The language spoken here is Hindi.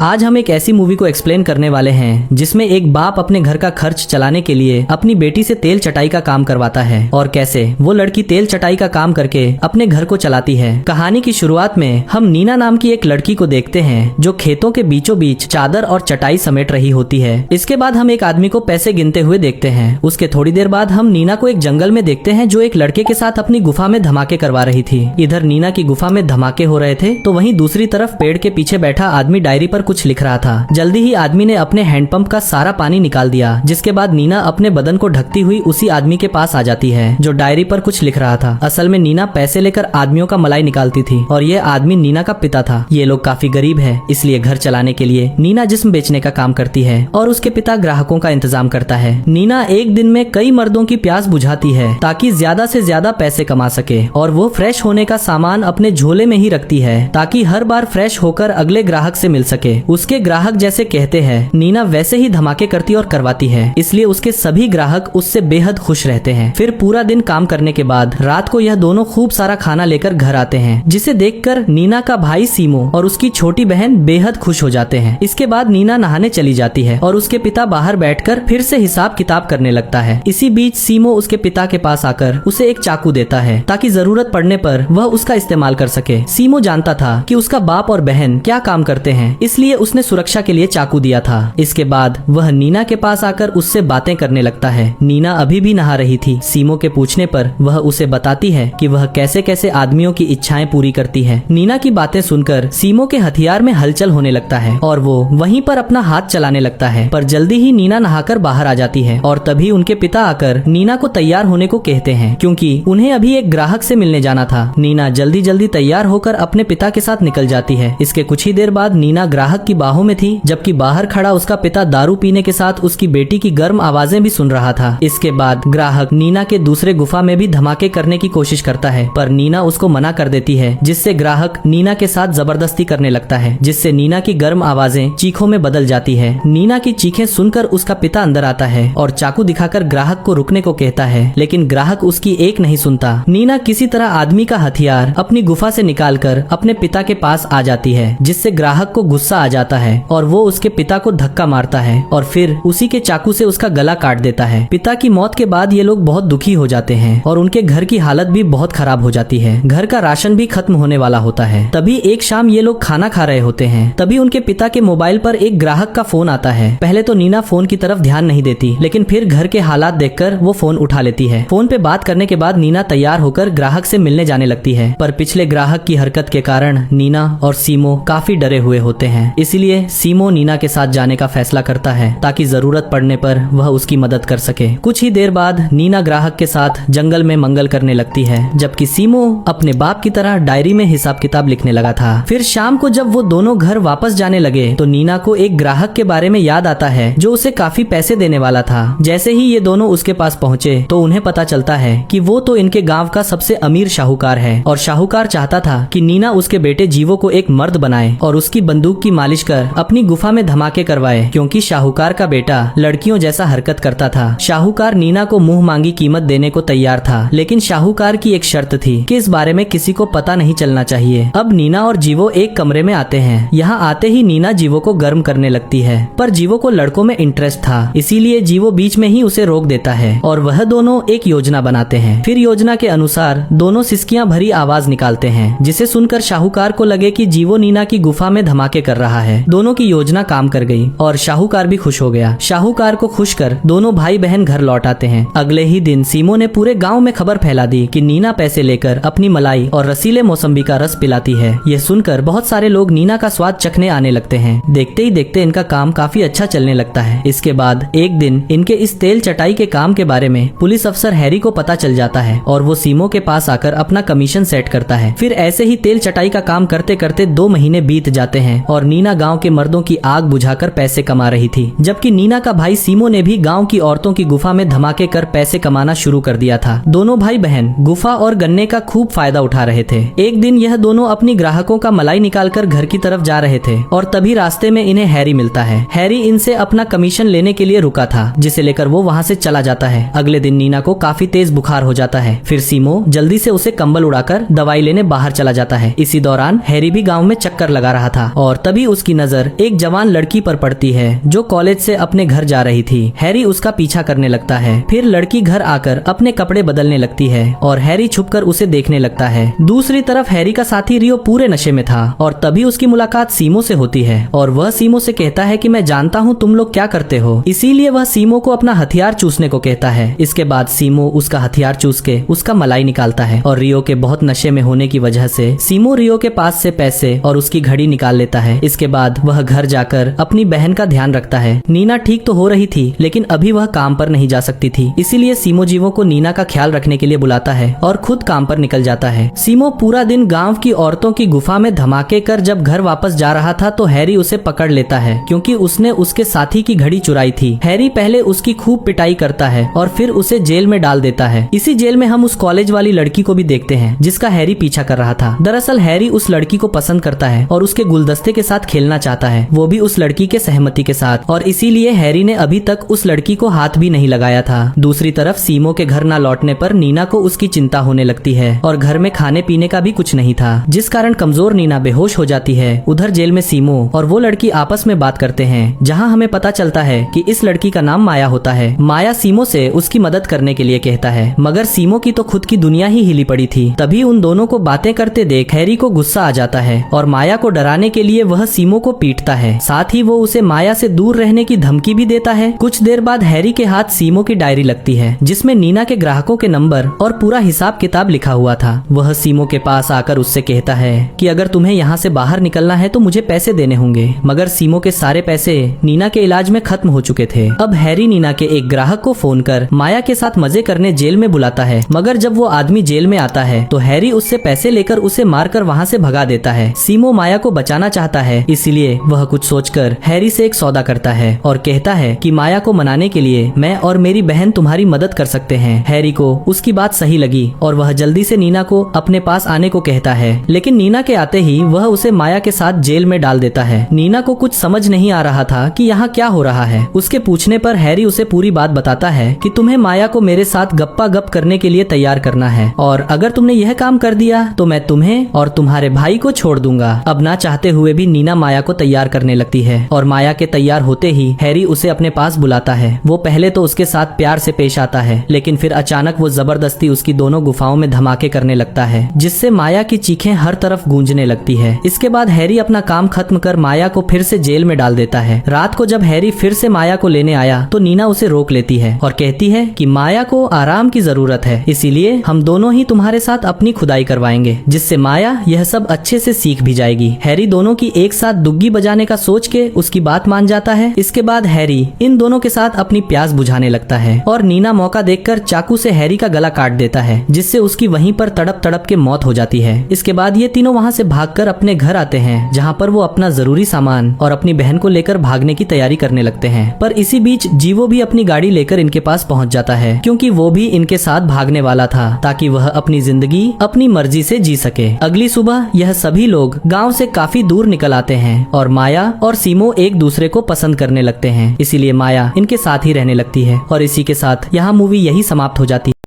आज हम एक ऐसी मूवी को एक्सप्लेन करने वाले हैं जिसमें एक बाप अपने घर का खर्च चलाने के लिए अपनी बेटी से तेल चटाई का काम करवाता है और कैसे वो लड़की तेल चटाई का काम करके अपने घर को चलाती है। कहानी की शुरुआत में हम नीना नाम की एक लड़की को देखते हैं जो खेतों के बीचों बीच चादर और चटाई समेट रही होती है। इसके बाद हम एक आदमी को पैसे गिनते हुए देखते हैं। उसके थोड़ी देर बाद हम नीना को एक जंगल में देखते हैं जो एक लड़के के साथ अपनी गुफा में धमाके करवा रही थी। इधर नीना की गुफा में धमाके हो रहे थे तो वहीं दूसरी तरफ पेड़ के पीछे बैठा आदमी डायरी पर कुछ लिख रहा था। जल्दी ही आदमी ने अपने हैंडपंप का सारा पानी निकाल दिया, जिसके बाद नीना अपने बदन को ढकती हुई उसी आदमी के पास आ जाती है जो डायरी पर कुछ लिख रहा था। असल में नीना पैसे लेकर आदमियों का मलाई निकालती थी और ये आदमी नीना का पिता था। ये लोग काफी गरीब है, इसलिए घर चलाने के लिए नीना जिस्म बेचने का काम करती है और उसके पिता ग्राहकों का इंतजाम करता है। नीना एक दिन में कई मर्दों की प्यास बुझाती है ताकि ज्यादा से ज्यादा पैसे कमा सके और वो फ्रेश होने का सामान अपने झोले में ही रखती है ताकि हर बार फ्रेश होकर अगले ग्राहक से मिल सके। उसके ग्राहक जैसे कहते हैं, नीना वैसे ही धमाके करती और करवाती है, इसलिए उसके सभी ग्राहक उससे बेहद खुश रहते हैं। फिर पूरा दिन काम करने के बाद रात को यह दोनों खूब सारा खाना लेकर घर आते हैं, जिसे देखकर नीना का भाई सीमो और उसकी छोटी बहन बेहद खुश हो जाते हैं। इसके बाद नीना नहाने चली जाती है और उसके पिता बाहर बैठकर फिर से हिसाब किताब करने लगता है। इसी बीच सीमो उसके पिता के पास आकर उसे एक चाकू देता है ताकि जरूरत पड़ने पर वह उसका इस्तेमाल कर सके। सीमो जानता था कि उसका बाप और बहन क्या काम करते हैं, इसलिए उसने सुरक्षा के लिए चाकू दिया था। इसके बाद वह नीना के पास आकर उससे बातें करने लगता है। नीना अभी भी नहा रही थी। सीमो के पूछने पर वह उसे बताती है कि वह कैसे कैसे आदमियों की इच्छाएं पूरी करती है। नीना की बातें सुनकर सीमो के हथियार में हलचल होने लगता है और वो वहीं पर अपना हाथ चलाने लगता है, पर जल्दी ही नीना नहाकर बाहर आ जाती है और तभी उनके पिता आकर नीना को तैयार होने को कहते हैं क्योंकि उन्हें अभी एक ग्राहक से मिलने जाना था। नीना जल्दी जल्दी तैयार होकर अपने पिता के साथ निकल जाती है। इसके कुछ ही देर बाद नीना ग्राहक की बाहों में थी, जबकि बाहर खड़ा उसका पिता दारू पीने के साथ उसकी बेटी की गर्म आवाजें भी सुन रहा था। इसके बाद ग्राहक नीना के दूसरे गुफा में भी धमाके करने की कोशिश करता है, पर नीना उसको मना कर देती है, जिससे ग्राहक नीना के साथ जबरदस्ती करने लगता है, जिससे नीना की गर्म आवाजें चीखों में बदल जाती है। नीना की चीखें सुनकर उसका पिता अंदर आता है और चाकू दिखाकर ग्राहक को रुकने को कहता है, लेकिन ग्राहक उसकी एक नहीं सुनता। नीना किसी तरह आदमी का हथियार अपनी गुफा से निकालकर अपने पिता के पास आ जाती है, जिससे ग्राहक को गुस्सा आ जाता है और वो उसके पिता को धक्का मारता है और फिर उसी के चाकू से उसका गला काट देता है। पिता की मौत के बाद ये लोग बहुत दुखी हो जाते हैं और उनके घर की हालत भी बहुत खराब हो जाती है। घर का राशन भी खत्म होने वाला होता है। तभी एक शाम ये लोग खाना खा रहे होते हैं। तभी उनके पिता के मोबाइल पर एक ग्राहक का फोन आता है। पहले तो नीना फोन की तरफ ध्यान नहीं देती, लेकिन फिर घर के हालात देखकर वो फोन उठा लेती है। फोन पे बात करने के बाद नीना तैयार होकर ग्राहक से मिलने जाने लगती है, पर पिछले ग्राहक की हरकत के कारण नीना और सीमो काफी डरे हुए होते हैं। इसीलिए सीमो नीना के साथ जाने का फैसला करता है ताकि जरूरत पड़ने पर वह उसकी मदद कर सके। कुछ ही देर बाद नीना ग्राहक के साथ जंगल में मंगल करने लगती है, जबकि सीमो अपने बाप की तरह डायरी में हिसाब किताब लिखने लगा था। फिर शाम को जब वो दोनों घर वापस जाने लगे तो नीना को एक ग्राहक के बारे में याद आता है जो उसे काफी पैसे देने वाला था। जैसे ही ये दोनों उसके पास पहुँचे तो उन्हें पता चलता है कि वो तो इनके गाँव का सबसे अमीर शाहूकार है और शाहूकार चाहता था कि नीना उसके बेटे जीवो को एक मर्द बनाए और उसकी बंदूक की मालिश कर अपनी गुफा में धमाके करवाए, क्योंकि शाहूकार का बेटा लड़कियों जैसा हरकत करता था। शाहूकार नीना को मुंह मांगी कीमत देने को तैयार था, लेकिन शाहूकार की एक शर्त थी कि इस बारे में किसी को पता नहीं चलना चाहिए। अब नीना और जीवो एक कमरे में आते हैं। यहाँ आते ही नीना जीवो को गर्म करने लगती है, पर जीवो को लड़कों में इंटरेस्ट था, इसीलिए जीवो बीच में ही उसे रोक देता है और वह दोनों एक योजना बनाते हैं। फिर योजना के अनुसार दोनों सिसकियां भरी आवाज निकालते हैं, जिसे सुनकर शाहूकार को लगे कि जीवो नीना की गुफा में धमाके कर रहा है। दोनों की योजना काम कर गई और शाहूकार भी खुश हो गया। शाहूकार को खुश कर दोनों भाई बहन घर लौट आते हैं। अगले ही दिन सीमो ने पूरे गांव में खबर फैला दी कि नीना पैसे लेकर अपनी मलाई और रसीले मौसम्बी का रस पिलाती है। यह सुनकर बहुत सारे लोग नीना का स्वाद चखने आने लगते हैं। देखते ही देखते इनका काम काफी अच्छा चलने लगता है। इसके बाद एक दिन इनके इस तेल चटाई के काम के बारे में पुलिस अफसर हैरी को पता चल जाता है और वो सीमो के पास आकर अपना कमीशन सेट करता है। फिर ऐसे ही तेल चटाई का काम करते करते 2 महीने बीत जाते हैं और नीना गांव के मर्दों की आग बुझाकर पैसे कमा रही थी, जबकि नीना का भाई सीमो ने भी गांव की औरतों की गुफा में धमाके कर पैसे कमाना शुरू कर दिया था। दोनों भाई बहन गुफा और गन्ने का खूब फायदा उठा रहे थे। एक दिन यह दोनों अपनी ग्राहकों का मलाई निकालकर घर की तरफ जा रहे थे और तभी रास्ते में इन्हें हैरी मिलता है। हैरी इनसे अपना कमीशन लेने के लिए रुका था, जिसे लेकर वो वहाँ से चला जाता है। अगले दिन नीना को काफी तेज बुखार हो जाता है। फिर सीमो जल्दी से उसे कंबल उड़ाकर दवाई लेने बाहर चला जाता है। इसी दौरान हैरी भी गाँव में चक्कर लगा रहा था और तभी उसकी नजर एक जवान लड़की पर पड़ती है जो कॉलेज से अपने घर जा रही थी। हैरी उसका पीछा करने लगता है। फिर लड़की घर आकर अपने कपड़े बदलने लगती है और हैरी छुपकर उसे देखने लगता है। दूसरी तरफ हैरी का साथी रियो पूरे नशे में था और तभी उसकी मुलाकात सीमो से होती है और वह सीमो से कहता है कि मैं जानता हूँ तुम लोग क्या करते हो, इसीलिए वह सीमो को अपना हथियार चूसने को कहता है। इसके बाद सीमो उसका हथियार चूस के उसका मलाई निकालता है और रियो के बहुत नशे में होने की वजह से सीमो रियो के पास से पैसे और उसकी घड़ी निकाल लेता है। इसके बाद वह घर जाकर अपनी बहन का ध्यान रखता है। नीना ठीक तो हो रही थी लेकिन अभी वह काम पर नहीं जा सकती थी, इसीलिए सीमो जीवो को नीना का ख्याल रखने के लिए बुलाता है और खुद काम पर निकल जाता है। सीमो पूरा दिन गांव की औरतों की गुफा में धमाके कर जब घर वापस जा रहा था तो हैरी उसे पकड़ लेता है क्योंकि उसने उसके साथी की घड़ी चुराई थी। हैरी पहले उसकी खूब पिटाई करता है और फिर उसे जेल में डाल देता है। इसी जेल में हम उस कॉलेज वाली लड़की को भी देखते हैं जिसका हैरी पीछा कर रहा था। दरअसल हैरी उस लड़की को पसंद करता है और उसके गुलदस्ते के साथ खेलना चाहता है, वो भी उस लड़की के सहमति के साथ, और इसीलिए हैरी ने अभी तक उस लड़की को हाथ भी नहीं लगाया था। दूसरी तरफ सीमो के घर न लौटने पर नीना को उसकी चिंता होने लगती है और घर में खाने पीने का भी कुछ नहीं था, जिस कारण कमजोर नीना बेहोश हो जाती है। उधर जेल में सीमो और वो लड़की आपस में बात करते हैं, जहां हमें पता चलता है कि इस लड़की का नाम माया होता है। माया सीमो से उसकी मदद करने के लिए कहता है, मगर सीमो की तो खुद की दुनिया ही हिली पड़ी थी। तभी उन दोनों को बातें करते देख हैरी को गुस्सा आ जाता है और माया को डराने के लिए वह सीमो को पीटता है। साथ ही वो उसे माया से दूर रहने की धमकी भी देता है। कुछ देर बाद हैरी के हाथ सीमो की डायरी लगती है जिसमें नीना के ग्राहकों के नंबर और पूरा हिसाब किताब लिखा हुआ था। वह सीमो के पास आकर उससे कहता है कि अगर तुम्हें यहाँ से बाहर निकलना है तो मुझे पैसे देने होंगे, मगर सीमो के सारे पैसे नीना के इलाज में खत्म हो चुके थे। अब हैरी नीना के एक ग्राहक को फोन कर माया के साथ मजे करने जेल में बुलाता है, मगर जब वो आदमी जेल में आता है तो हैरी उससे पैसे लेकर उसे मारकर वहाँ से भगा देता है। सीमो माया को बचाना चाहता है, इसलिए वह कुछ सोचकर हैरी से एक सौदा करता है और कहता है कि माया को मनाने के लिए मैं और मेरी बहन तुम्हारी मदद कर सकते हैं। हैरी को उसकी बात सही लगी और वह जल्दी से नीना को अपने पास आने को कहता है, लेकिन नीना के आते ही वह उसे माया के साथ जेल में डाल देता है। नीना को कुछ समझ नहीं आ रहा था कि यहाँ क्या हो रहा है। उसके पूछने पर हैरी उसे पूरी बात बताता है कि तुम्हें माया को मेरे साथ गप्पा गप करने के लिए तैयार करना है और अगर तुमने यह काम कर दिया तो मैं तुम्हें और तुम्हारे भाई को छोड़ दूंगा। अब ना चाहते हुए भी नीना माया को तैयार करने लगती है और माया के तैयार होते ही हैरी उसे अपने पास बुलाता है। वो पहले तो उसके साथ प्यार से पेश आता है, लेकिन फिर अचानक वो जबरदस्ती उसकी दोनों गुफाओं में धमाके करने लगता है, जिससे माया की चीखें हर तरफ गूंजने लगती है। इसके बाद हैरी अपना काम खत्म कर माया को फिर से जेल में डाल देता है। रात को जब हैरी फिर से माया को लेने आया तो नीना उसे रोक लेती है और कहती है कि माया को आराम की जरूरत है, इसीलिए हम दोनों ही तुम्हारे साथ अपनी खुदाई करवाएंगे, जिससे माया यह सब अच्छे से सीख भी जाएगी। हैरी दोनों की एक साथ दुग्गी बजाने का सोच के उसकी बात मान जाता है। इसके बाद हैरी इन दोनों के साथ अपनी प्यास बुझाने लगता है और नीना मौका देखकर चाकू से हैरी का गला काट देता है, जिससे उसकी वहीं पर तड़प तड़प के मौत हो जाती है। इसके बाद ये तीनों वहाँ से भागकर अपने घर आते हैं, जहाँ पर वो अपना जरूरी सामान और अपनी बहन को लेकर भागने की तैयारी करने लगते हैं। पर इसी बीच जीवो भी अपनी गाड़ी लेकर इनके पास पहुँच जाता है, क्योंकि वो भी इनके साथ भागने वाला था ताकि वह अपनी जिंदगी अपनी मर्जी से जी सके। अगली सुबह यह सभी लोग गाँव से काफी दूर निकल आते हैं और माया और सीमो एक दूसरे को पसंद करने लगते हैं, इसीलिए माया इनके साथ ही रहने लगती है और इसी के साथ यहाँ मूवी यही समाप्त हो जाती है।